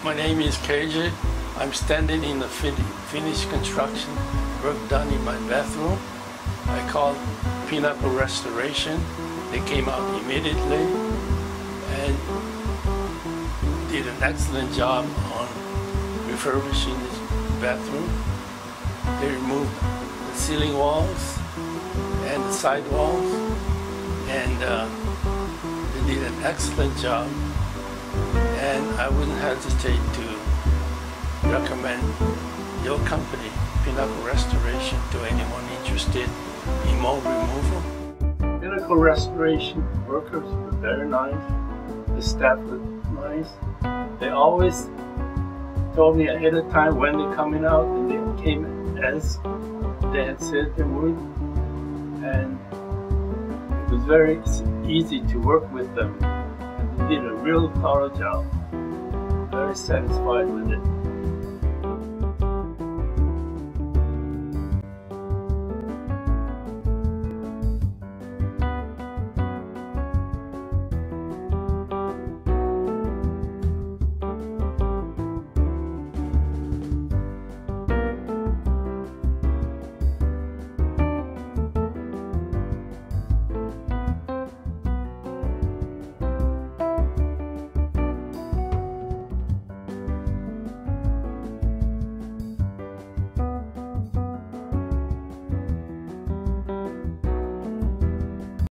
My name is KJ. I'm standing in the finished construction work done in my bathroom. I called Pinnacle Restoration. They came out immediately and did an excellent job on refurbishing this bathroom. They removed the ceiling walls and the side walls, and they did an excellent job. And I wouldn't hesitate to recommend your company, Pinnacle Restoration, to anyone interested in mold removal. Pinnacle Restoration workers were very nice. The staff was nice. They always told me ahead of time when they're coming out, and they came as they had said they would. And it was very easy to work with them. And they did a real thorough job. Very satisfied with it.